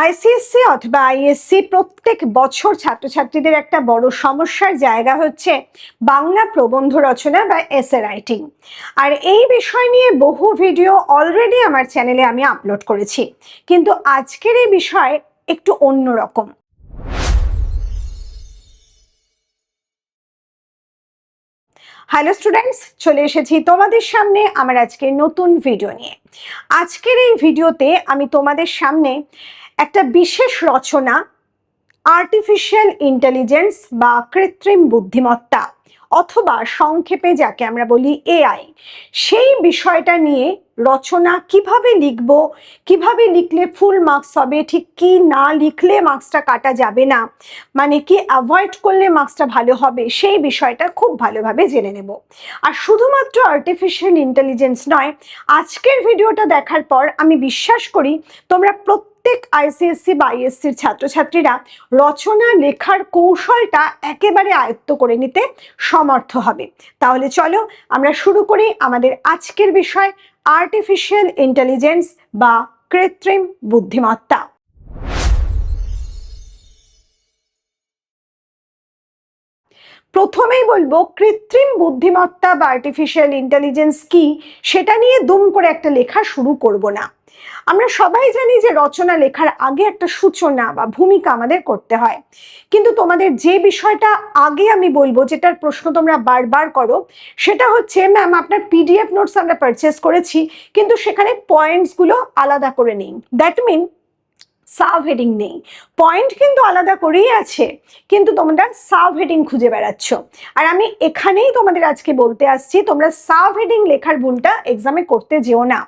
ICSE অথবা ISC প্রত্যেক বছর ছাত্রছাত্রীদের একটা বড় সমস্যার জায়গা হচ্ছে বাংলা প্রবন্ধ রচনা বা এসে রাইটিং। আর এই বিষয় নিয়ে বহু ভিডিও অলরেডি আমার চ্যানেলে আমি আপলোড করেছি, কিন্তু আজকের এই বিষয় একটু অন্যরকম। হ্যালো স্টুডেন্টস, চলে এসেছি তোমাদের সামনে আমার আজকের নতুন ভিডিও নিয়ে। আজকের এই ভিডিওতে আমি তোমাদের সামনে একটা বিশেষ রচনা, আর্টিফিশিয়াল ইন্টেলিজেন্স বা কৃত্রিম বুদ্ধিমত্তা অথবা সংক্ষেপে যাকে আমরা বলি এআই, সেই বিষয়টা নিয়ে রচনা কিভাবে লিখব, কিভাবে লিখলে ফুল মার্কস হবে, ঠিক কি না লিখলে মার্কসটা কাটা যাবে না, মানে কি অ্যাভয়েড করলে মার্কসটা ভালো হবে, সেই বিষয়টা খুব ভালোভাবে জেনে নেব। আর শুধুমাত্র আর্টিফিশিয়াল ইন্টেলিজেন্স নয়, আজকের ভিডিওটা দেখার পর আমি বিশ্বাস করি তোমরা প্রত্যেক আইসিএসসি বা আইএসসির ছাত্রছাত্রীরা রচনা লেখার কৌশলটা একেবারে আয়ত্ত করে নিতে সমর্থ হবে। তাহলে চলো আমরা শুরু করি আমাদের আজকের বিষয়, আর্টিফিশিয়াল ইন্টেলিজেন্স বা কৃত্রিম বুদ্ধিমত্তা। প্রথমেই বলবো কৃত্রিম বুদ্ধিমত্তা বা আর্টিফিশিয়াল ইন্টেলিজেন্স কি, সেটা নিয়ে দুম করে একটা লেখা শুরু করব না। আমরা সবাই জানি যে রচনা লেখার আগে একটা সূচনা বা ভূমিকা আমাদের করতে হয়, কিন্তু তোমাদের যে বিষয়টা আগে আমি বলবো, যেটার প্রশ্ন তোমরা বারবার করো, সেটা হচ্ছে ম্যাম আপনার পিডিএফ নোটস আমরা পারচেস করেছি কিন্তু সেখানে পয়েন্টসগুলো আলাদা করে নেই। দ্যাট মিন সাব হেডিং নেই, পয়েন্ট কিন্তু আলাদা করেই আছে, কিন্তু তোমরা সাব হেডিং খুঁজে বেড়াচ্ছ। আর আমি এখানেই তোমাদের আজকে বলতে আসছি, তোমরা সাব হেডিং লেখার ভুলটা এক্সামে করতে যেও না।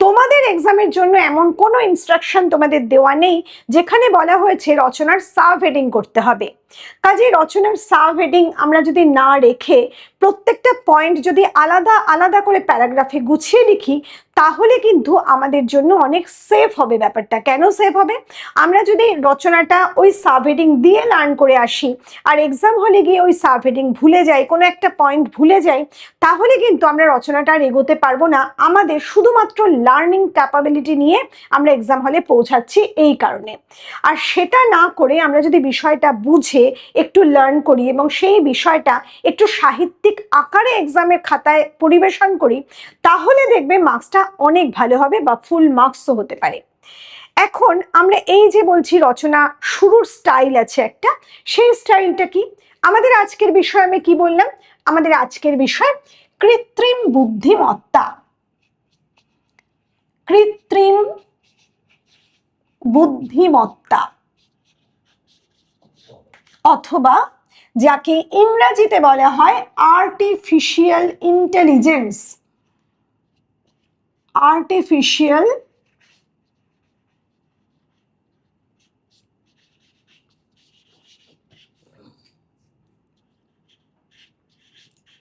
তোমাদের এক্সামের জন্য এমন কোনো ইনস্ট্রাকশন তোমাদের দেওয়া নেই যেখানে বলা হয়েছে রচনার সাব হেডিং করতে হবে। কাজে রচনার সাব হেডিং আমরা যদি না রেখে প্রত্যেকটা পয়েন্ট যদি আলাদা আলাদা করে প্যারাগ্রাফে গুছিয়ে লিখি, তাহলে কিন্তু আমাদের জন্য অনেক সেফ হবে। ব্যাপারটা কেন সেফ হবে? আমরা যদি রচনাটা ওই সাব হেডিং দিয়ে লার্ন করে আসি আর এক্সাম হলে গিয়ে ওই সাব হেডিং ভুলে যাই, কোনো একটা পয়েন্ট ভুলে যাই, তাহলে কিন্তু আমরা রচনাটা আর এগোতে পারবো না। আমাদের শুধুমাত্র লার্নিং ক্যাপাবিলিটি নিয়ে আমরা এক্সাম হলে পৌঁছাচ্ছি এই কারণে। আর সেটা না করে আমরা যদি বিষয়টা বুঝে একটু লার্ন করি এবং সেই বিষয়টা একটু সাহিত্যিক আকারে এক্সামের খাতায় পরিবেশন করি, তাহলে দেখবে মার্কসটা অনেক ভালো হবে বা ফুল মার্কসও হতে পারে। এখন আমরা এই যে বলছি রচনা শুরুর স্টাইল আছে একটা, সেই স্টাইলটা কি? আমাদের আজকের বিষয় আমি কি বললাম? আমাদের আজকের বিষয় কৃত্রিম বুদ্ধিমত্তা। কৃত্রিম বুদ্ধিমত্তা অথবা যাকে ইংরেজিতে বলা হয় আর্টিফিশিয়াল ইন্টেলিজেন্স। Artificial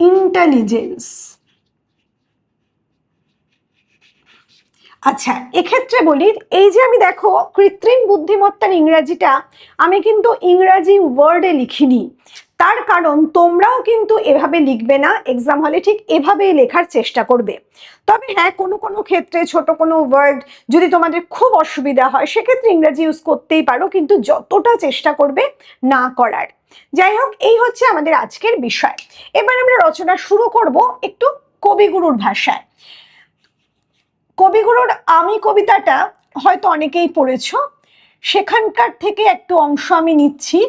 intelligence. আচ্ছা, এক্ষেত্রে বলি, এই যে আমি দেখো কৃত্রিম বুদ্ধিমত্তার ইংরাজিটা আমি কিন্তু ইংরাজি ওয়ার্ডে লিখিনি, তার কারণ তোমরাও কিন্তু এভাবে লিখবে না, এক্সাম হলে ঠিক এভাবেই লেখার চেষ্টা করবে। তবে হ্যাঁ, কোনো কোনো ক্ষেত্রে ছোট কোনো ওয়ার্ড যদি তোমাদের খুব অসুবিধা হয় সেক্ষেত্রে ইংরাজি ইউজ করতেই পারো, কিন্তু যতটা চেষ্টা করবে না করার। যাই হোক, এই হচ্ছে আমাদের আজকের বিষয়। এবার আমরা রচনা শুরু করব একটু কবিগুরুর ভাষায়। কবিগুরুর আমি কবিতাটা হয়তো অনেকেই পড়েছো, সেখানকার থেকে একটু অংশ আমি নিচ্ছি।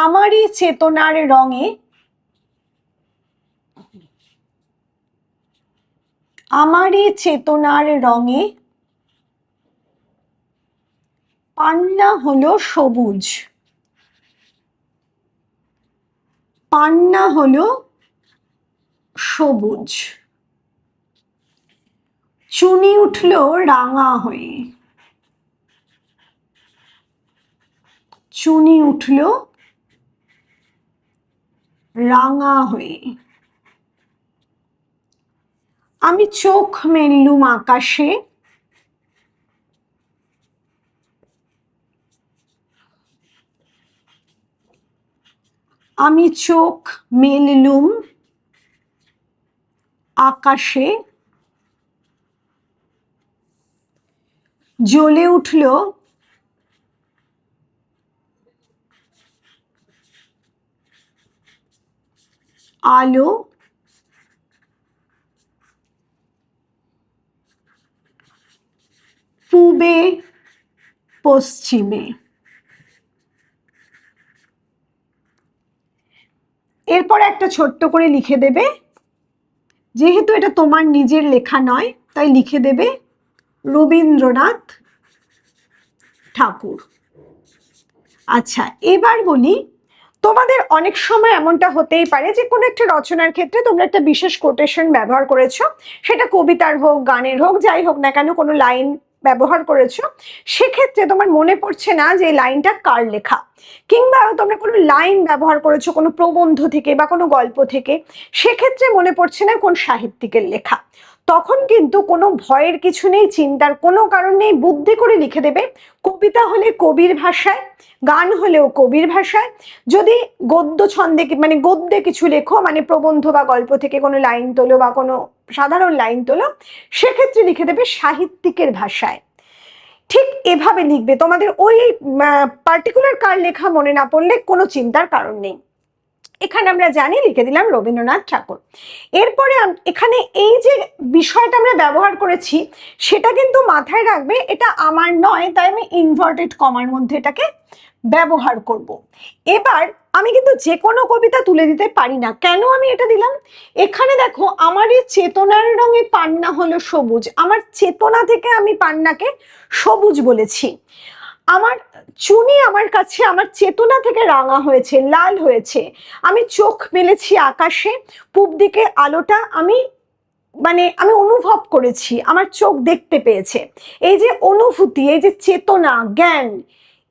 আমারই চেতনার রঙে, আমারই চেতনার রঙে পান্না হলো সবুজ, পান্না হলো সবুজ, চুনি উঠল রাঙা হয়ে, চুনি উঠল রাঙা হয়ে, আমি চোখ মেললুম আকাশে, আমি চোখ মেললুম আকাশে, জ্বলে উঠল আলো পূবে পশ্চিমে। এরপর একটা ছোট্ট করে লিখে দেবে, যেহেতু এটা তোমার নিজের লেখা নয় তাই লিখে দেবে রবীন্দ্রনাথ ঠাকুর। আচ্ছা, এবার বলি, তোমাদের অনেক সময় এমনটা হতেই পারে যে কোনো একটা রচনার ক্ষেত্রে তোমরা একটা বিশেষ কোটেশন ব্যবহার করেছো, সেটা কবিতার হোক, গানের হোক, যাই হোক না কেন, কোনো লাইন ব্যবহার করেছো, সেক্ষেত্রে তোমার মনে পড়ছে না যে লাইনটা কার লেখা, কিংবা তোমরা কোনো লাইন ব্যবহার করেছো কোনো প্রবন্ধ থেকে বা কোনো গল্প থেকে, সেক্ষেত্রে মনে পড়ছে না কোন সাহিত্যিকের লেখা। তখন কিন্তু কোনো ভয়ের কিছু নেই, চিন্তার কোনো কারণ নেই, বুদ্ধি করে লিখে দেবে। কবিতা হলে কবির ভাষায়, গান হলেও কবির ভাষায়, যদি গদ্য ছন্দে মানে গদ্যে কিছু লেখো, মানে প্রবন্ধ বা গল্প থেকে কোনো লাইন তোলো বা কোনো সাধারণ লাইন তোলো, সেক্ষেত্রে লিখে দেবে সাহিত্যিকের ভাষায়। ঠিক এভাবে লিখবে, তোমাদের ওই পার্টিকুলার কার লেখা মনে না পড়লে কোনো চিন্তার কারণ নেই। এখানে আমরা জানি, লিখে দিলাম রবীন্দ্রনাথ ঠাকুর। এরপরে এখানে এই যে বিষয়টা আমরা ব্যবহার করেছি সেটা কিন্তু মাথায় রাখবে, এটা আমার নয়, তাই আমি ইনভার্টেড কমার মধ্যে এটাকে ব্যবহার করব। এবার আমি কিন্তু যে কোনো কবিতা তুলে দিতে পারি না, কেন আমি এটা দিলাম? এখানে দেখো, আমার এই চেতনার রঙে পান্না হলো সবুজ, আমার চেতনা থেকে আমি পান্নাকে সবুজ বলেছি। আমার চুনি আমার কাছে আমার চেতনা থেকে রাঙা হয়েছে, লাল হয়েছে। আমি চোখ মেলেছি আকাশে, পূব দিকে আলোটা আমি আমি অনুভব করেছি, আমার চোখ দেখতে পেয়েছে। এই যে অনুভূতি, এই যে চেতনা, জ্ঞান,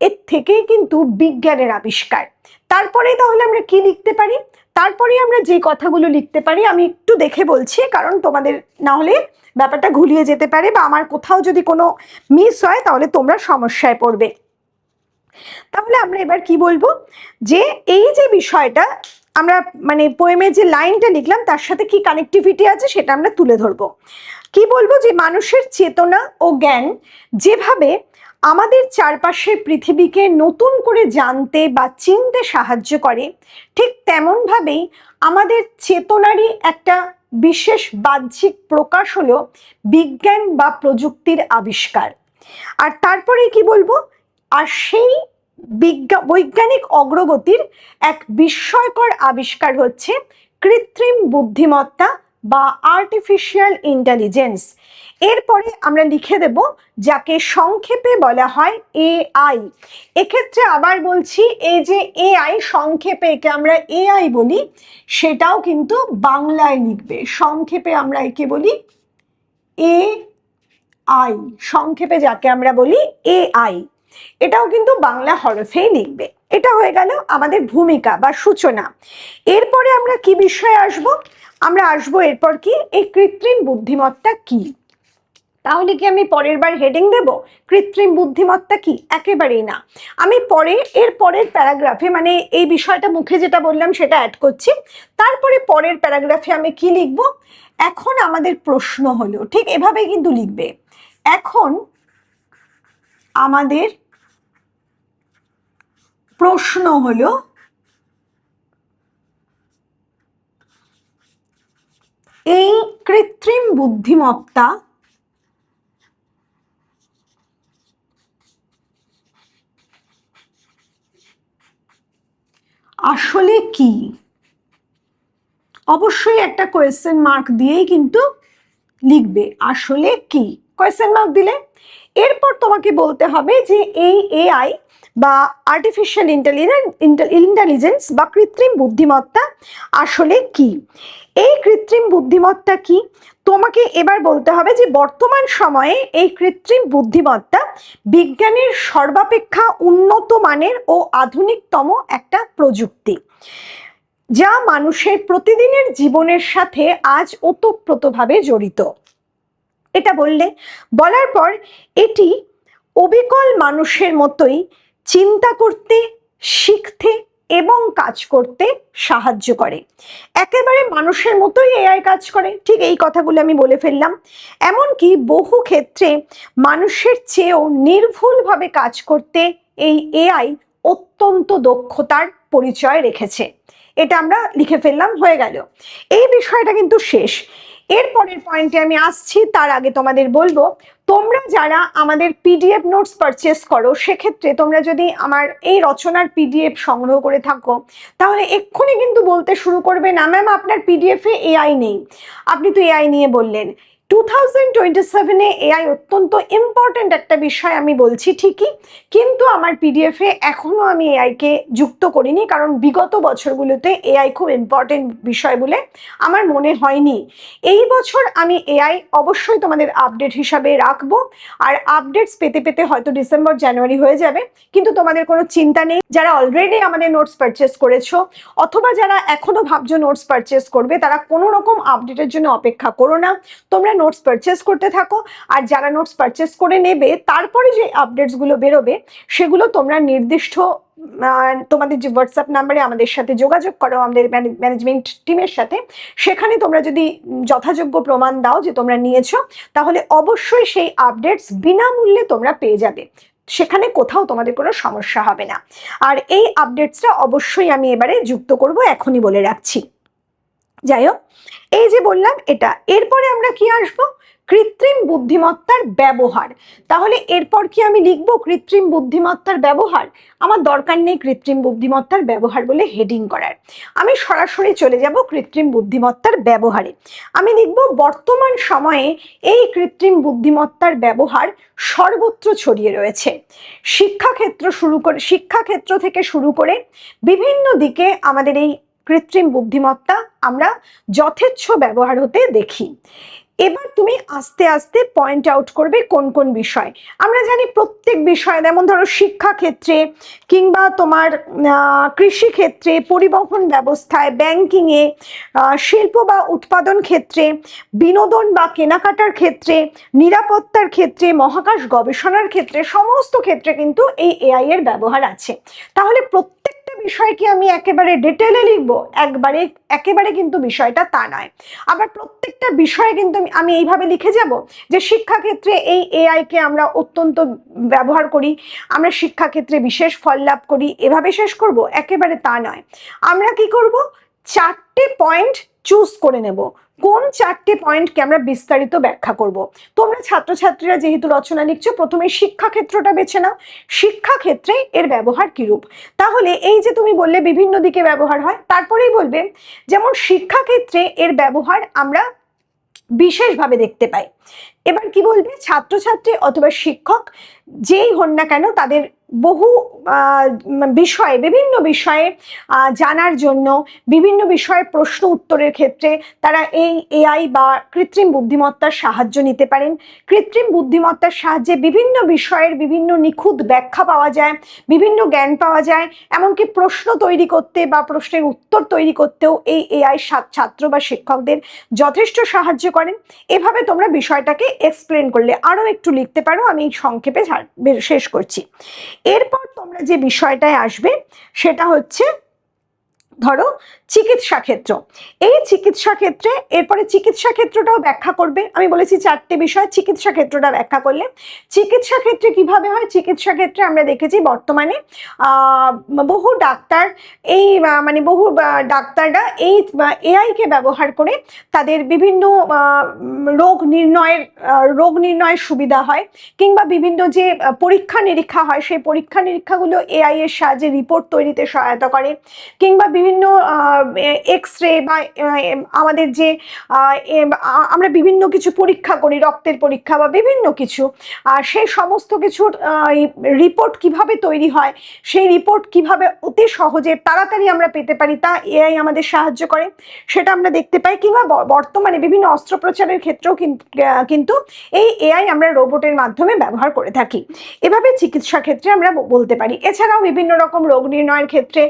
এর থেকেই কিন্তু বিজ্ঞানের আবিষ্কার। তারপরে তাহলে আমরা কি লিখতে পারি? তারপরে আমরা যে কথাগুলো লিখতে পারি আমি একটু দেখে বলছি, কারণ তোমাদের না হলে ব্যাপারটা ঘুলিয়ে যেতে পারে, বা আমার কোথাও যদি কোনো মিস হয় তাহলে তোমরা সমস্যায় পড়বে। তাহলে আমরা এবার কি বলবো, যে এই যে বিষয়টা আমরা পোয়েমের যে লাইনটা লিখলাম তার সাথে কি কানেক্টিভিটি আছে সেটা আমরা তুলে ধরবো। কি বলবো, যে মানুষের চেতনা ও জ্ঞান যেভাবে আমাদের চারপাশের পৃথিবীকে নতুন করে জানতে বা চিনতে সাহায্য করে, ঠিক তেমন ভাবেই আমাদের চেতনারই একটা বিশেষ বাহ্যিক প্রকাশ হলো বিজ্ঞান বা প্রযুক্তির আবিষ্কার। আর তারপরে কি বলবো, আর সেই বৈজ্ঞানিক অগ্রগতির এক বিস্ময়কর আবিষ্কার হচ্ছে কৃত্রিম বুদ্ধিমত্তা বা আর্টিফিশিয়াল ইন্টেলিজেন্স। এরপরে আমরা লিখে দেব যাকে সংক্ষেপে বলা হয় এআই। এক্ষেত্রে আবার বলছি, এই যে এআই, সংক্ষেপে একে আমরা এআই বলি, সেটাও কিন্তু বাংলায় লিখবে। সংক্ষেপে আমরা একে বলি এআই, সংক্ষেপে যাকে আমরা বলি এআই, এটাও কিন্তু বাংলা হরফেই লিখবে। এটা হয়ে গেল আমাদের ভূমিকা বা সূচনা। এরপরে আমরা কি বিষয়ে আসব? আমরা আসবো এরপর কি, এই কৃত্রিম বুদ্ধিমত্তা কি। তাহলে কি আমি পরের বার হেডিং দেব কৃত্রিম বুদ্ধিমত্তা কি? একেবারেই না। আমি এর পরের প্যারাগ্রাফে, এই বিষয়টা মুখে যেটা বললাম সেটা অ্যাড করছি, তারপরে পরের প্যারাগ্রাফে আমি কি লিখব, এখন আমাদের প্রশ্ন হলো, ঠিক এভাবেই কিন্তু লিখবে, এখন আমাদের প্রশ্ন হলো এই কৃত্রিম বুদ্ধিমত্তা আসলে কি? অবশ্যই একটা কোয়েশ্চেন মার্ক দিয়েই কিন্তু লিখবে, আসলে কি, কোয়েশ্চেন মার্ক দিলে। এরপর তোমাকে বলতে হবে যে এই এআই বা আর্টিফিশিয়াল ইন্টেলিজেন্স বা কৃত্রিম বুদ্ধিমত্তা আসলে কি। এই কৃত্রিম বুদ্ধিমত্তা কি, তোমাকে এবার বলতে হবে যে বর্তমান সময়ে এই কৃত্রিম বুদ্ধিমত্তা বিজ্ঞানের সর্বাপেক্ষা উন্নত মানের ও আধুনিকতম একটা প্রযুক্তি, যা মানুষের প্রতিদিনের জীবনের সাথে আজ ওতপ্রোতভাবে জড়িত। এটা বলার পর এটি অবিকল মানুষের মতোই চিন্তা করতে, শিখতে এবং কাজ করতে সাহায্য করে। একেবারে মানুষের মতোই এআই কাজ করে, ঠিক এই কথাগুলো আমি বলে ফেললাম। এমনকি বহু ক্ষেত্রে মানুষের চেয়েও নির্ভুলভাবে কাজ করতে এই এআই অত্যন্ত দক্ষতার পরিচয় রেখেছে। এটা আমরা লিখে ফেললাম, হয়ে গেল। এই বিষয়টা কিন্তু শেষ। এরপরের পয়েন্টে আমি আসছি, তার আগে তোমাদের বলবো, তোমরা যারা আমাদের পিডিএফ নোটস পারচেস করো, সেক্ষেত্রে তোমরা যদি আমার এই রচনার পিডিএফ সংগ্রহ করে থাকো, তাহলে এক্ষুনি কিন্তু বলতে শুরু করবে না ম্যাম আপনার পিডিএফে এআই নেই। আপনি তো এআই নিয়ে বললেন, 2027-এ এআই অত্যন্ত ইম্পর্টেন্ট একটা বিষয় আমি বলছি ঠিকই, কিন্তু আমার পিডিএফে এখনো আমি এআইকে যুক্ত করিনি, কারণ বিগত বছরগুলোতে এআই খুব ইম্পর্টেন্ট বিষয় বলে আমার মনে হয়নি। এই বছর আমি এআই অবশ্যই তোমাদের আপডেট হিসাবে রাখবো, আর আপডেটস পেতে পেতে হয়তো ডিসেম্বর জানুয়ারি হয়ে যাবে, কিন্তু তোমাদের কোনো চিন্তা নেই। যারা অলরেডি আমাদের নোটস পারচেস করেছো অথবা যারা এখনো ভাবছো নোটস পারচেস করবে, তারা কোনো রকম আপডেটের জন্য অপেক্ষা করো না, তোমরা নোটস পারচেস করতে থাকো। আর যারা নোটস পারচেস করে নেবে, তারপরে যে আপডেটসগুলো বেরোবে সেগুলো তোমরা নির্দিষ্ট তোমাদের যে হোয়াটসঅ্যাপ নাম্বারে আমাদের সাথে যোগাযোগ করো, আমাদের ম্যানেজমেন্ট টিমের সাথে, সেখানে তোমরা যদি যথাযোগ্য প্রমাণ দাও যে তোমরা নিয়েছো, তাহলে অবশ্যই সেই আপডেটস বিনামূল্যে তোমরা পেয়ে যাবে, সেখানে কোথাও তোমাদের কোনো সমস্যা হবে না। আর এই আপডেটসটা অবশ্যই আমি এবারে যুক্ত করব, এখনই বলে রাখছি। যাই হোক, এই যে বললাম এটা, এরপরে আমরা কি আসবো, কৃত্রিম বুদ্ধিমত্তার ব্যবহার। তাহলে এরপর কি আমি লিখবো কৃত্রিম বুদ্ধিমত্তার ব্যবহার? আমার দরকার নেই কৃত্রিম বুদ্ধিমত্তার ব্যবহার বলে হেডিং করার, আমি সরাসরি চলে যাব কৃত্রিম বুদ্ধিমত্তার ব্যবহারে। আমি লিখব বর্তমান সময়ে এই কৃত্রিম বুদ্ধিমত্তার ব্যবহার সর্বত্র ছড়িয়ে রয়েছে। শিক্ষাক্ষেত্র থেকে শুরু করে বিভিন্ন দিকে আমাদের এই কৃত্রিম বুদ্ধিমত্তা আমরা যথেচ্ছ ব্যবহার হতে দেখি। এবার তুমি আস্তে আস্তে পয়েন্ট আউট করবে কোন কোন বিষয়। আমরা জানি প্রত্যেক বিষয়ে, যেমন ধরো শিক্ষাক্ষেত্রে কিংবা তোমার কৃষিক্ষেত্রে, পরিবহন ব্যবস্থায়, ব্যাংকিংয়ে, শিল্প বা উৎপাদন ক্ষেত্রে, বিনোদন বা কেনাকাটার ক্ষেত্রে, নিরাপত্তার ক্ষেত্রে, মহাকাশ গবেষণার ক্ষেত্রে, সমস্ত ক্ষেত্রে কিন্তু এই এআই এর ব্যবহার আছে। তাহলে প্রত্যেকটা বিষয় কি আমি একেবারে ডিটেলে লিখবো? একেবারে কিন্তু বিষয়টা তা নয়। আবার প্রত্যেকটা বিষয়ে কিন্তু আমি এইভাবে লিখে যাব যে শিক্ষাক্ষেত্রে এই এআই কে আমরা অত্যন্ত ব্যবহার করি, আমরা শিক্ষাক্ষেত্রে বিশেষ ফল লাভ করি, এভাবে শেষ করব? একেবারে তা নয়। আমরা কি করব, 4টে পয়েন্ট চুজ করে নেব, কোন 4টে পয়েন্টকে আমরা বিস্তারিত ব্যাখ্যা করব। তোমরা ছাত্রছাত্রীরা যেহেতু রচনা লিখছো, প্রথমে শিক্ষাক্ষেত্রটা বেছে নাও, শিক্ষাক্ষেত্রে এর ব্যবহার কিরূপ। তাহলে এই যে তুমি বললে বিভিন্ন দিকে ব্যবহার হয়, তারপরেই বলবে যেমন শিক্ষাক্ষেত্রে এর ব্যবহার আমরা বিশেষভাবে দেখতে পাই। এবার কি বলবে, ছাত্রছাত্রী অথবা শিক্ষক যেই হন না কেন, তাদের বহু বিষয়ে, বিভিন্ন বিষয়ে জানার জন্য, বিভিন্ন বিষয়ে প্রশ্ন উত্তরের ক্ষেত্রে তারা এই এআই বা কৃত্রিম বুদ্ধিমত্তার সাহায্য নিতে পারেন। কৃত্রিম বুদ্ধিমত্তার সাহায্যে বিভিন্ন বিষয়ের বিভিন্ন নিখুঁত ব্যাখ্যা পাওয়া যায়, বিভিন্ন জ্ঞান পাওয়া যায়, এমনকি প্রশ্ন তৈরি করতে বা প্রশ্নের উত্তর তৈরি করতেও এই এআই ছাত্র বা শিক্ষকদের যথেষ্ট সাহায্য করেন। এভাবে তোমরা বিষয়টাকে এক্সপ্লেন করলে আরো একটু লিখতে পারো, আমি সংক্ষেপে শেষ করছি। এরপর তোমরা যে বিষয়টায় আসবে সেটা হচ্ছে ধরো চিকিৎসা ক্ষেত্র। এই চিকিৎসা ক্ষেত্রে এরপরে চিকিৎসা ক্ষেত্রটাও ব্যাখ্যা করবে। আমি বলেছি 4টে বিষয়, চিকিৎসা ক্ষেত্রটা ব্যাখ্যা করলে চিকিৎসা ক্ষেত্রে কিভাবে হয়। চিকিৎসা ক্ষেত্রে আমরা দেখেছি বর্তমানে বহু ডাক্তার বহু ডাক্তাররা এই এআই কে ব্যবহার করে তাদের বিভিন্ন রোগ নির্ণয়ের সুবিধা হয়, কিংবা বিভিন্ন যে পরীক্ষা নিরীক্ষা হয় সেই পরীক্ষা নিরীক্ষাগুলো এআই এর সাহায্যে রিপোর্ট তৈরিতে সহায়তা করে, কিংবা বিভিন্ন এক্সরে বা আমাদের যে আমরা বিভিন্ন কিছু পরীক্ষা করি, রক্তের পরীক্ষা বা বিভিন্ন কিছু, সেই সমস্ত কিছুর রিপোর্ট কিভাবে তৈরি হয়, সেই রিপোর্ট কিভাবে অতি সহজে তাড়াতাড়ি আমরা পেতে পারি, তা এআই আমাদের সাহায্য করে, সেটা আমরা দেখতে পাই। কিংবা বর্তমানে বিভিন্ন অস্ত্রোপচারের ক্ষেত্রেও কিন্তু এই এআই আমরা রোবটের মাধ্যমে ব্যবহার করে থাকি। এভাবে চিকিৎসা ক্ষেত্রে আমরা বলতে পারি। এছাড়াও বিভিন্ন রকম রোগ নির্ণয়ের ক্ষেত্রে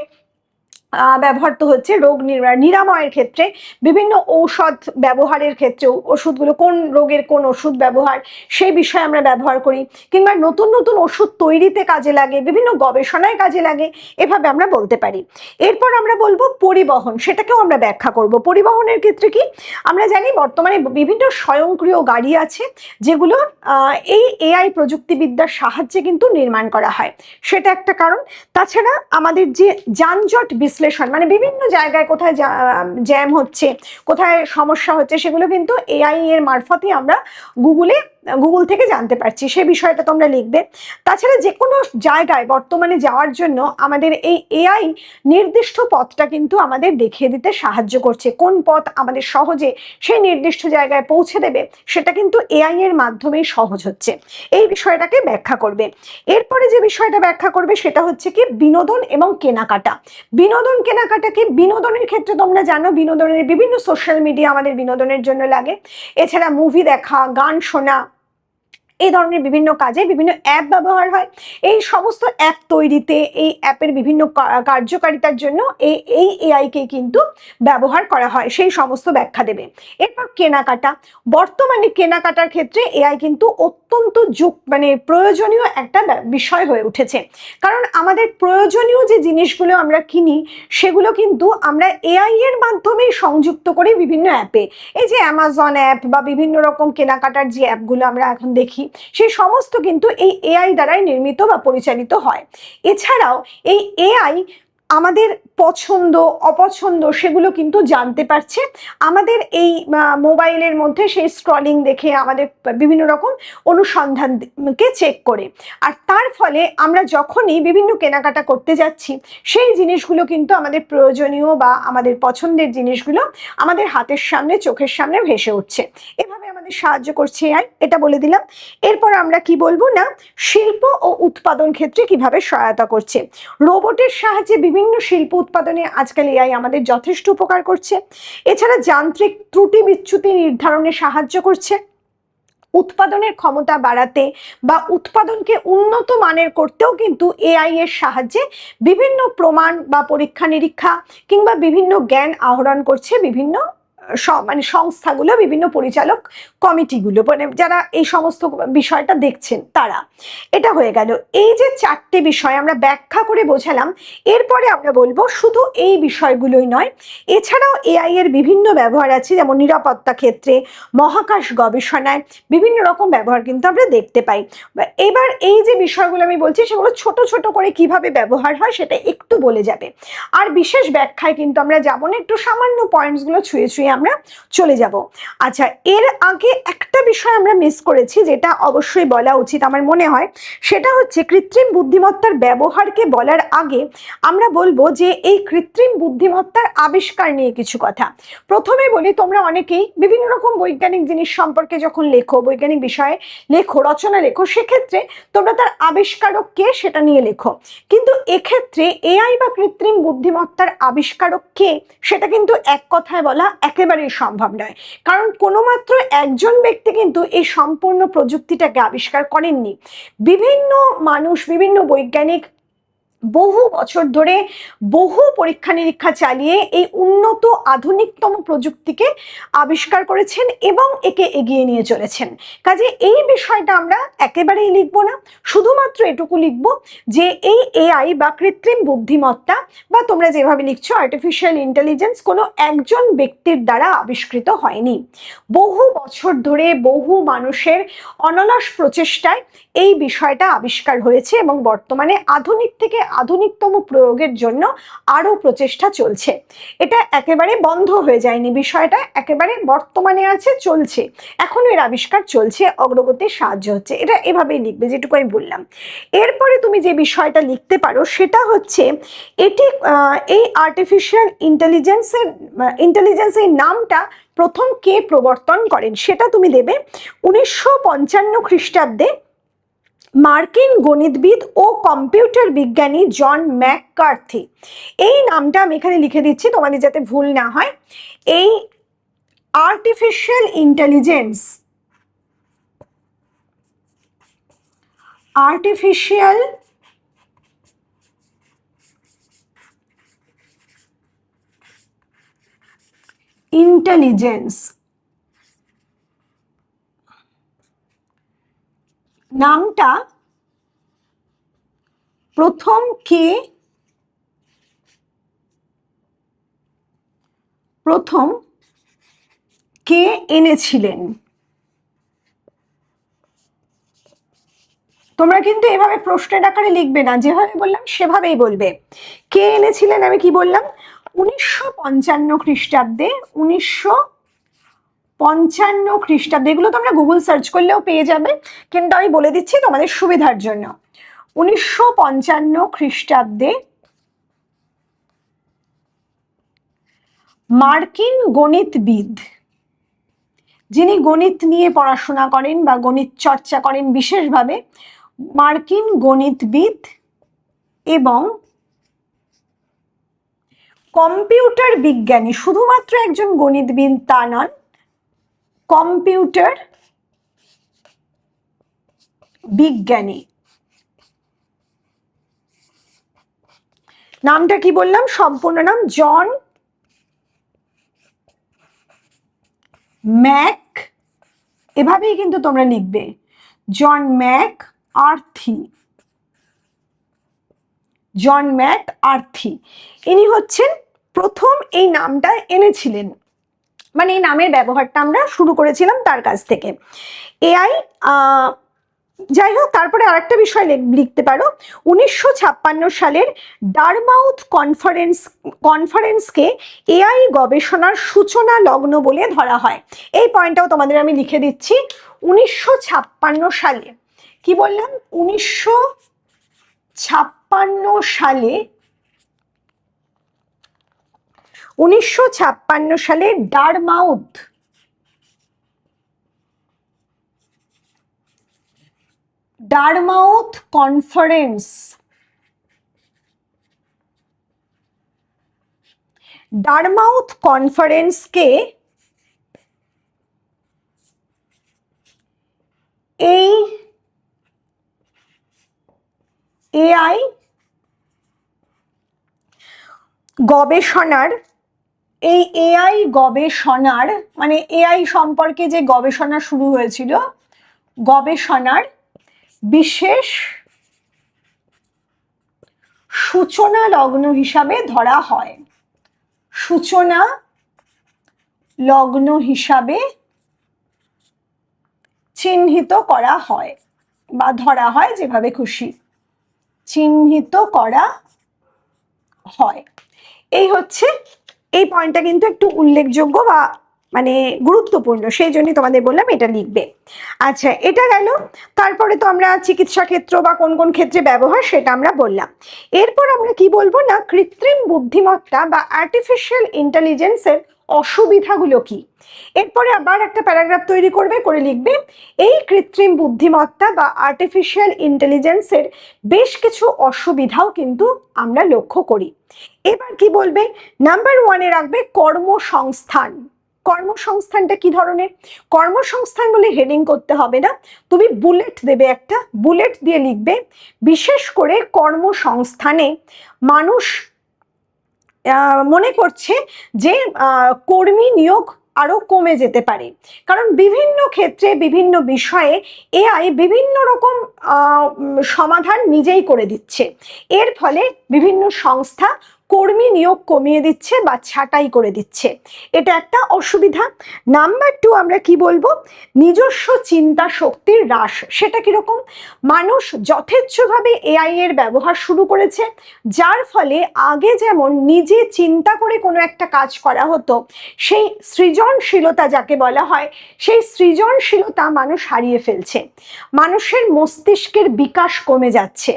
ব্যবহার তো হচ্ছে, রোগ নিরাময়ের ক্ষেত্রে, বিভিন্ন ঔষধ ব্যবহারের ক্ষেত্রেও, ওষুধগুলো কোন রোগের কোন ওষুধ ব্যবহার সেই বিষয়ে আমরা ব্যবহার করি, কিংবা নতুন নতুন ওষুধ তৈরিতে কাজে লাগে, বিভিন্ন গবেষণায় কাজে লাগে, এভাবে আমরা বলতে পারি। এরপর আমরা বলবো পরিবহন, সেটাকেও আমরা ব্যাখ্যা করব। পরিবহনের ক্ষেত্রে কি, আমরা জানি বর্তমানে বিভিন্ন স্বয়ংক্রিয় গাড়ি আছে যেগুলো এই এআই প্রযুক্তিবিদ্যার সাহায্যে কিন্তু নির্মাণ করা হয়, সেটা একটা কারণ। তাছাড়া আমাদের যে যানজট বিশ্লেষণ, মানে বিভিন্ন জায়গায় কোথায় জ্যাম হচ্ছে, কোথায় সমস্যা হচ্ছে, সেগুলো কিন্তু এআই এর মারফতই আমরা গুগল থেকে জানতে পারছি। সে বিষয়টা তোমরা লিখবে। তাছাড়া যে কোনো জায়গায় বর্তমানে যাওয়ার জন্য আমাদের এই এআই নির্দিষ্ট পথটা কিন্তু আমাদের দেখিয়ে দিতে সাহায্য করছে। কোন পথ আমাদের সহজে সেই নির্দিষ্ট জায়গায় পৌঁছে দেবে, সেটা কিন্তু এআই এর মাধ্যমেই সহজ হচ্ছে। এই বিষয়টাকে ব্যাখ্যা করবে। এরপরে যে বিষয়টা ব্যাখ্যা করবে সেটা হচ্ছে কি বিনোদন এবং কেনাকাটা। বিনোদন কেনাকাটা কি? বিনোদনের ক্ষেত্রে তোমরা জানো বিনোদনের বিভিন্ন সোশ্যাল মিডিয়া আমাদের বিনোদনের জন্য লাগে। এছাড়া মুভি দেখা, গান শোনা, এই ধরনের বিভিন্ন কাজে বিভিন্ন অ্যাপ ব্যবহার হয়। এই সমস্ত অ্যাপ তৈরিতে, এই অ্যাপের বিভিন্ন কার্যকারিতার জন্য এই এআইকে কিন্তু ব্যবহার করা হয়, সেই সমস্ত ব্যাখ্যা দেবে। এরপর কেনাকাটা। বর্তমানে কেনাকাটার ক্ষেত্রে এআই কিন্তু অত্যন্ত মানে প্রয়োজনীয় একটা বিষয় হয়ে উঠেছে। কারণ আমাদের প্রয়োজনীয় যে জিনিসগুলো আমরা কিনি, সেগুলো কিন্তু আমরা এআই এর মাধ্যমেই সংযুক্ত করি বিভিন্ন অ্যাপে। এই যে অ্যামাজন অ্যাপ বা বিভিন্ন রকম কেনাকাটার যে অ্যাপগুলো আমরা এখন দেখি, সেই সমস্ত কিন্তু এই এআই দ্বারাই নির্মিত বা পরিচালিত হয়। এছাড়াও এই এআই আমাদের পছন্দ অপছন্দ সেগুলো কিন্তু জানতে পারছে। আমাদের এই মোবাইলের মধ্যে সেই স্ক্রলিং দেখে আমাদের বিভিন্ন রকম অনুসন্ধানকে চেক করে, আর তার ফলে আমরা যখনই বিভিন্ন কেনাকাটা করতে যাচ্ছি, সেই জিনিসগুলো কিন্তু আমাদের প্রয়োজনীয় বা আমাদের পছন্দের জিনিসগুলো আমাদের হাতের সামনে, চোখের সামনে ভেসে উঠছে। এভাবে আমাদের সাহায্য করছে এআই, এটা বলে দিলাম। এরপর আমরা কি বলবো না, শিল্প ও উৎপাদন ক্ষেত্রে কিভাবে সহায়তা করছে। রোবটের সাহায্যে বিভিন্ন শিল্প উৎপাদনে আজকাল এআই আমাদের যথেষ্ট উপকার করছে। এছাড়া যান্ত্রিক ত্রুটি বিচ্যুতি নির্ধারণে সাহায্য করছে। উৎপাদনের ক্ষমতা বাড়াতে বা উৎপাদনকে উন্নত মানের করতেও কিন্তু এআই এর সাহায্যে বিভিন্ন প্রমাণ বা পরীক্ষা নিরীক্ষা কিংবা বিভিন্ন জ্ঞান আহরণ করছে বিভিন্ন মানে সংস্থাগুলো, বিভিন্ন পরিচালক কমিটিগুলো, মানে যারা এই সমস্ত বিষয়টা দেখছেন তারা। এটা হয়ে গেল। এই যে চারটে বিষয় আমরা ব্যাখ্যা করে বোঝালাম, এরপরে আমরা বলবো শুধু এই বিষয়গুলোই নয়, এছাড়াও এআই এর বিভিন্ন ব্যবহার আছে, যেমন নিরাপত্তা ক্ষেত্রে, মহাকাশ গবেষণায় বিভিন্ন রকম ব্যবহার কিন্তু আমরা দেখতে পাই। এবার এই যে বিষয়গুলো আমি বলছি, সেগুলো ছোট ছোট করে কিভাবে ব্যবহার হয় সেটা একটু বলে যাবে। আর বিশেষ ব্যাখ্যায় কিন্তু আমরা যাবো না, একটু সামান্য পয়েন্টসগুলো ছুঁয়ে ছুঁয়ে আমরা চলে যাব। আচ্ছা, এর আগে একটা বিষয় আমরা মিস করেছি, যেটা অবশ্যই বলা উচিত আমার মনে হয়, সেটা হচ্ছে কৃত্রিম বুদ্ধিমত্তার ব্যবহারকে বলার আগে আমরা বলবো যে এই কৃত্রিম বুদ্ধিমত্তার আবিষ্কার নিয়ে কিছু কথা। প্রথমে বলি, তোমরা অনেকেই বিভিন্ন রকম বৈজ্ঞানিক জিনিস সম্পর্কে যখন লেখো, বৈজ্ঞানিক বিষয়ে লেখো, রচনা লেখো, সেক্ষেত্রে তোমরা তার আবিষ্কারক কে সেটা নিয়ে লেখো। কিন্তু এক্ষেত্রে এআই বা কৃত্রিম বুদ্ধিমত্তার আবিষ্কারক কে সেটা কিন্তু এক কথায় বলা একেবারেই সম্ভব নয়। কারণ কোনো মাত্র একজন ব্যক্তি কিন্তু এই সম্পূর্ণ প্রযুক্তিটাকে আবিষ্কার করেননি। বিভিন্ন মানুষ, বিভিন্ন বৈজ্ঞানিক বহু বছর ধরে বহু পরীক্ষা নিরীক্ষা চালিয়ে এই উন্নত আধুনিকতম প্রযুক্তিকে আবিষ্কার করেছেন এবং একে এগিয়ে নিয়ে চলেছেন। কাজে এই বিষয়টা আমরা একেবারেই লিখব না, শুধুমাত্র এটুকু লিখব যে এই এআই বা কৃত্রিম বুদ্ধিমত্তা বা তোমরা যেভাবে লিখছো আর্টিফিশিয়াল ইন্টেলিজেন্স কোনো একজন ব্যক্তির দ্বারা আবিষ্কৃত হয়নি। বহু বছর ধরে বহু মানুষের অনলস প্রচেষ্টায় এই বিষয়টা আবিষ্কার হয়েছে এবং বর্তমানে আধুনিক থেকে আধুনিকতম প্রয়োগের জন্য আরো প্রচেষ্টা চলছে। এটা একেবারে বন্ধ হয়ে যায়নি, বিষয়টা একেবারে বর্তমানে আছে, চলছে, এখনো এর আবিষ্কার চলছে, অগ্রগতির সাহায্য হচ্ছে। এটা এভাবেই লিখবে যেটুকু আমি বললাম। এরপরে তুমি যে বিষয়টা লিখতে পারো সেটা হচ্ছে এটি এই আর্টিফিশিয়াল ইন্টেলিজেন্সের নামটা প্রথম কে প্রবর্তন করেন সেটা তুমি দেবে 1955 খ্রিস্টাব্দে মার্কিন গণিতবিদ ও কম্পিউটার বিজ্ঞানী জন ম্যাককার্থি। এই নামটা আমি এখানে লিখে দিচ্ছি তোমাদের যাতে ভুল না হয়। এই আর্টিফিশিয়াল ইন্টেলিজেন্স নামটা প্রথম কে এনেছিলেন তোমরা কিন্তু এভাবে প্রশ্নের আকারে লিখবে না, যেভাবে বললাম সেভাবেই বলবে। কে এনেছিলেন আমি কি বললাম? 1955 খ্রিস্টাব্দে, 1955 খ্রিস্টাব্দে, এগুলো তোমরা গুগল সার্চ করলেও পেয়ে যাবে, কিন্তু আমি বলে দিচ্ছি তোমাদের সুবিধার জন্য। 1955 খ্রিস্টাব্দে মার্কিন গণিতবিদ, যিনি গণিত নিয়ে পড়াশোনা করেন বা গণিত চর্চা করেন বিশেষভাবে, মার্কিন গণিতবিদ এবং কম্পিউটার বিজ্ঞানী, শুধুমাত্র একজন গণিতবিদ তা নন, কম্পিউটার বিজ্ঞানী। নামটা কি বললাম? সম্পূর্ণ নাম জন ম্যাক, এভাবেই কিন্তু তোমরা লিখবে, জন ম্যাক আর্থি, জন ম্যাক আর্থি। ইনি হচ্ছেন প্রথম এই নামটা এনেছিলেন, মানে এই নামের ব্যবহারটা আমরা শুরু করেছিলাম তার কাছ থেকে। এআই, যাই হোক, তারপরে আরেকটা বিষয় লিখতে পারো, 1956 সালের ডারমাউথ কনফারেন্সকে এআই গবেষণার সূচনা লগ্ন বলে ধরা হয়। এই পয়েন্টটাও তোমাদের আমি লিখে দিচ্ছি। 1956 সালে, কি বললাম? 1956 সালে, 1956 সালে ডারমাউথ কনফারেন্সকে এই এআই গবেষণার, মানে এআই সম্পর্কে যে গবেষণা শুরু হয়েছিল, গবেষণার বিশেষ সূচনা লগ্ন হিসাবে ধরা হয়, সূচনা লগ্ন হিসাবে চিহ্নিত করা হয় বা ধরা হয়, যেভাবে খুশি চিহ্নিত করা হয়। এই হচ্ছে, এই পয়েন্টটা কিন্তু একটু উল্লেখযোগ্য বা মানে গুরুত্বপূর্ণ, সেই জন্য তোমাদের বললাম এটা লিখবে। আচ্ছা, এটা গেল। তারপরে তো আমরা চিকিৎসা ক্ষেত্র বা কোন কোন ক্ষেত্রে ব্যবহার সেটা আমরা বললাম। এরপর আমরা কি বলবো না, কৃত্রিম বুদ্ধিমত্তা বা আর্টিফিশিয়াল ইন্টেলিজেন্সের অসুবিধাগুলো কি। এরপরে আবার একটা প্যারাগ্রাফ তৈরি করবে, করে লিখবে এই কৃত্রিম বুদ্ধিমত্তা বা আর্টিফিশিয়াল ইন্টেলিজেন্সের বেশ কিছু অসুবিধাও কিন্তু আমরা লক্ষ্য করি। এবার কি বলবে? নাম্বার 1-এ রাখবে কর্মসংস্থান। কর্মসংস্থানটা কি ধরনের? কর্মসংস্থান বলে হেডিং করতে হবে না, তুমি বুলেট দেবে, একটা বুলেট দিয়ে লিখবে বিশেষ করে কর্মসংস্থানে মানুষ মনে করছে যে কর্মী নিয়োগ আরো কমে যেতে পারে, কারণ বিভিন্ন ক্ষেত্রে বিভিন্ন বিষয়ে এআই বিভিন্ন রকম সমাধান নিজেই করে দিচ্ছে। এর ফলে বিভিন্ন সংস্থা কর্মী নিয়োগ কমিয়ে দিচ্ছে বা ছাঁটাই করে দিচ্ছে, এটা একটা অসুবিধা। নাম্বার 2 আমরা কি বলবো? নিজস্ব চিন্তা শক্তির হ্রাস। সেটা কিরকম? মানুষ যথেচ্ছভাবে এআই এর ব্যবহার শুরু করেছে, যার ফলে আগে যেমন নিজে চিন্তা করে কোনো একটা কাজ করা হতো, সেই সৃজনশীলতা যাকে বলা হয়, সেই সৃজনশীলতা মানুষ হারিয়ে ফেলছে। মানুষের মস্তিষ্কের বিকাশ কমে যাচ্ছে,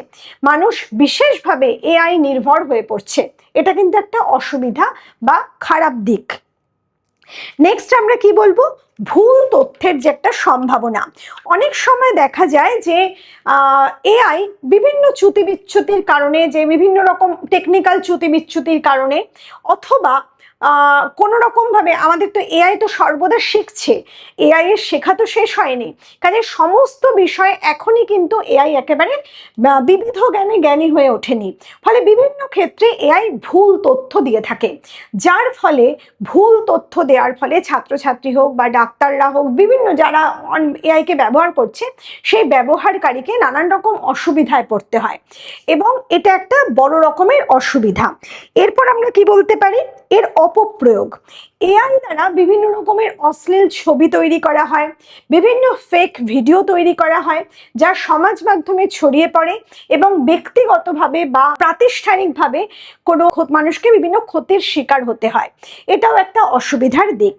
মানুষ বিশেষভাবে এআই নির্ভর হয়ে পড়ছে। এটা কিন্তু একটা অসুবিধা বা খারাপ দিক। নেক্সট আমরা কি বলবো? ভুল তথ্যের যে একটা সম্ভাবনা। অনেক সময় দেখা যায় যে এআই বিভিন্ন চ্যুতি বিচ্যুতির কারণে, যে বিভিন্ন রকম টেকনিক্যাল চ্যুতি বিচ্যুতির কারণে, অথবা কোনো রকম ভাবে, আমাদের তো এআই তো সর্বদা শিখছে, এআই এর শেখা তো শেষ হয়নি, কাজে সমস্ত বিষয় এখনই কিন্তু এআই একেবারে বিবিধ জ্ঞানে জ্ঞানী হয়ে ওঠেনি, ফলে বিভিন্ন ক্ষেত্রে এআই ভুল তথ্য দিয়ে থাকে, যার ফলে ভুল তথ্য দেওয়ার ফলে ছাত্রছাত্রী হোক বা ডাক্তাররা হোক, বিভিন্ন যারা এআইকে ব্যবহার করছে সেই ব্যবহারকারীকে নানান রকম অসুবিধায় পড়তে হয়, এবং এটা একটা বড় রকমের অসুবিধা। এরপর আমরা কি বলতে পারি? এর অপপ্রয়োগ। এআই দ্বারা বিভিন্ন রকমের অশ্লীল ছবি তৈরি করা হয়, বিভিন্ন ফেক ভিডিও তৈরি করা হয়, যা সমাজ মাধ্যমে ছড়িয়ে পড়ে এবং ব্যক্তিগতভাবে বা প্রাতিষ্ঠানিকভাবে কোনো মানুষকে বিভিন্ন ক্ষতির শিকার হতে হয়। এটাও একটা অসুবিধার দিক।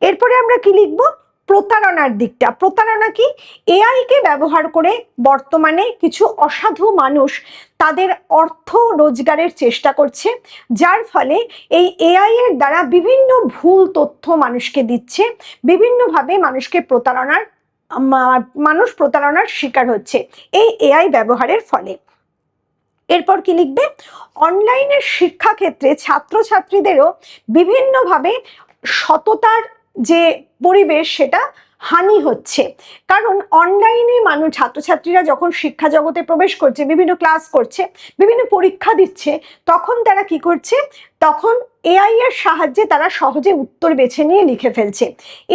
এরপরে আমরা কি লিখবো? প্রতারণার দিকটা। প্রতারণা কি? এআই কে ব্যবহার করে বর্তমানে কিছু অসাধু মানুষ তাদের অর্থ রোজগারের চেষ্টা করছে, যার ফলে এই এআই এর দ্বারা বিভিন্ন ভুল তথ্য মানুষকে দিচ্ছে, বিভিন্নভাবে মানুষকে মানুষ প্রতারণার শিকার হচ্ছে এই এআই ব্যবহারের ফলে। এরপর কি লিখবে? অনলাইনের শিক্ষাক্ষেত্রে ছাত্রছাত্রীদেরও বিভিন্নভাবে সততার যে পরিবেশ সেটা হানি হচ্ছে। কারণ অনলাইনে ছাত্রছাত্রীরা যখন শিক্ষা জগতে প্রবেশ করছে, বিভিন্ন ক্লাস করছে, বিভিন্ন পরীক্ষা দিচ্ছে, তখন তারা কি করছে? তখন এআই এর সাহায্যে তারা সহজে উত্তর বেছে নিয়ে লিখে ফেলছে।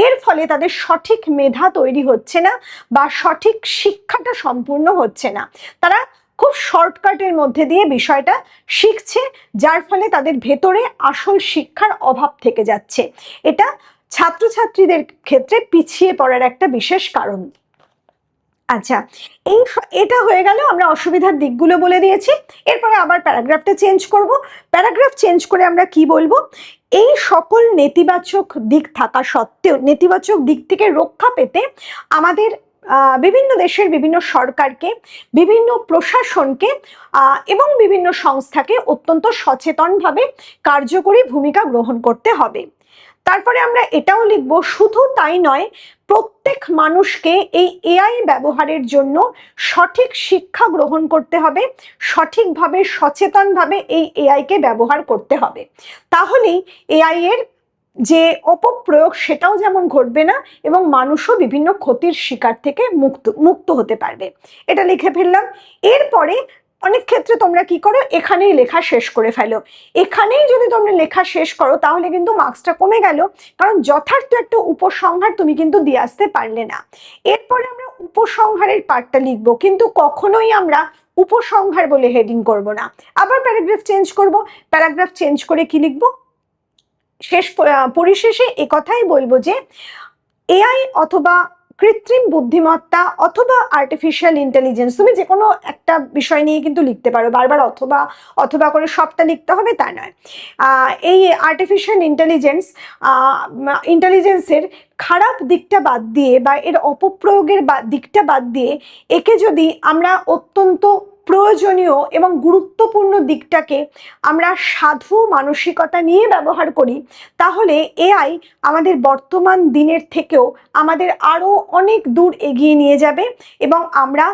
এর ফলে তাদের সঠিক মেধা তৈরি হচ্ছে না বা সঠিক শিক্ষাটা সম্পূর্ণ হচ্ছে না। তারা খুব শর্টকাটের মধ্যে দিয়ে বিষয়টা শিখছে, যার ফলে তাদের ভেতরে আসল শিক্ষার অভাব থেকে যাচ্ছে। এটা ছাত্রছাত্রীদের ক্ষেত্রে পিছিয়ে পড়ার একটা বিশেষ কারণ। আচ্ছা, এটা হয়ে গেল, আমরা অসুবিধার দিকগুলো বলে দিয়েছি। এরপরে আবার প্যারাগ্রাফটা চেঞ্জ করব। প্যারাগ্রাফ চেঞ্জ করে আমরা কি বলবো? এই সকল নেতিবাচক দিক থাকা সত্ত্বেও, নেতিবাচক দিক থেকে রক্ষা পেতে আমাদের বিভিন্ন দেশের বিভিন্ন সরকারকে, বিভিন্ন প্রশাসনকে এবং বিভিন্ন সংস্থাকে অত্যন্ত সচেতনভাবে কার্যকরী ভূমিকা গ্রহণ করতে হবে। তারপরে আমরা এটাও লিখব, শুধু তাই নয়, প্রত্যেক মানুষকে এই এআই ব্যবহারের জন্য সঠিক শিক্ষা গ্রহণ করতে হবে, সঠিকভাবে সচেতনভাবে এই এআইকে ব্যবহার করতে হবে। তাহলেই এআই এর যে অপপ্রয়োগ সেটাও যেমন ঘটবে না এবং মানুষও বিভিন্ন ক্ষতির শিকার থেকে মুক্ত হতে পারবে। এটা লিখে ফেললাম। এরপরে অনেক ক্ষেত্রে তোমরা কি করো? এখানেই লেখা শেষ করে ফেলো। এখানেই যদি তোমরা লেখা শেষ করো তাহলে কিন্তু মার্কসটা কমে গেল, কারণ যথার্থ একটা উপসংহার তুমি কিন্তু দিয়ে আসতে পারলে না। এরপরে আমরা উপসংহারের পার্টটা লিখবো, কিন্তু কখনোই আমরা উপসংহার বলে হেডিং করব না। আবার প্যারাগ্রাফ চেঞ্জ করব। প্যারাগ্রাফ চেঞ্জ করে কি লিখবো? পরিশেষে একথাই বলবো যে এআই অথবা কৃত্রিম বুদ্ধিমত্তা অথবা আর্টিফিশিয়াল ইন্টেলিজেন্স, তুমি যে কোনো একটা বিষয় নিয়ে কিন্তু লিখতে পারো, বারবার অথবা অথবা করে সবটা লিখতে হবে তা নয়। এই আর্টিফিশিয়াল ইন্টেলিজেন্সের খারাপ দিকটা বাদ দিয়ে বা এর অপপ্রয়োগের দিকটা বাদ দিয়ে একে যদি আমরা অত্যন্ত প্রয়োজনীয় এবং গুরুত্বপূর্ণ দিকটাকে আমরা সাধু মানসিকতা নিয়ে ব্যবহার করি, তাহলে এআই আমাদের বর্তমান দিনের থেকেও আমাদের আরো অনেক দূর এগিয়ে নিয়ে যাবে এবং আমরা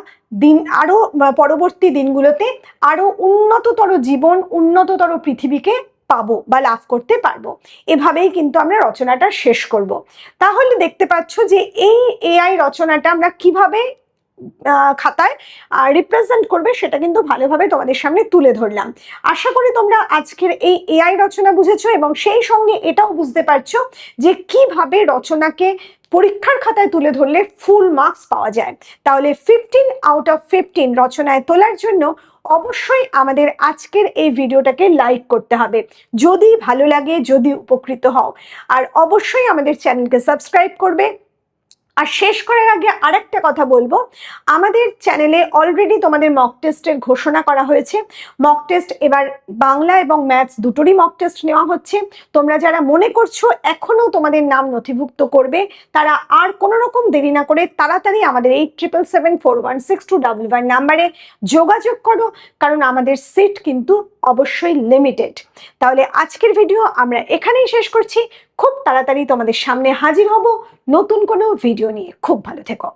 আরো পরবর্তী দিনগুলোতে আরো উন্নততর জীবন, উন্নততর পৃথিবীকে পাবো বা লাভ করতে পারবো। এভাবেই কিন্তু আমরা রচনাটা শেষ করব। তাহলে দেখতে পাচ্ছ যে এই এআই রচনাটা আমরা কিভাবে খাতায় রিপ্রেজেন্ট করবে সেটা কিন্তু ভালোভাবে তোমাদের সামনে তুলে ধরলাম। আশা করি তোমরা আজকের এই এআই রচনা বুঝেছো এবং সেই সঙ্গে এটাও বুঝতে পারছো যে কিভাবে রচনাকে পরীক্ষার খাতায় তুলে ধরলে ফুল মার্কস পাওয়া যায়। তাহলে 15 আউট অফ 15 রচনায় তোলার জন্য অবশ্যই আমাদের আজকের এই ভিডিওটাকে লাইক করতে হবে যদি ভালো লাগে, যদি উপকৃত হও, আর অবশ্যই আমাদের চ্যানেলকে সাবস্ক্রাইব করবে। আর শেষ করার আগে আরেকটা কথা বলবো, আমাদের চ্যানেলে অলরেডি তোমাদের মক টেস্টের ঘোষণা করা হয়েছে। মক টেস্ট এবার বাংলা এবং ম্যাথস দুটোরই মক টেস্ট নেওয়া হচ্ছে। তোমরা যারা মনে করছো এখনো তোমাদের নাম নথিভুক্ত করবে, তারা আর কোনো রকম দেরি না করে তাড়াতাড়ি আমাদের 8777416211 নাম্বারে যোগাযোগ করো, কারণ আমাদের সিট কিন্তু অবশ্যই লিমিটেড। তাহলে আজকের ভিডিও আমরা এখানেই শেষ করছি। খুব তাড়াতাড়ি তোমাদের সামনে হাজির হব নতুন কোনো ভিডিও নিয়ে। খুব ভালো থেকো।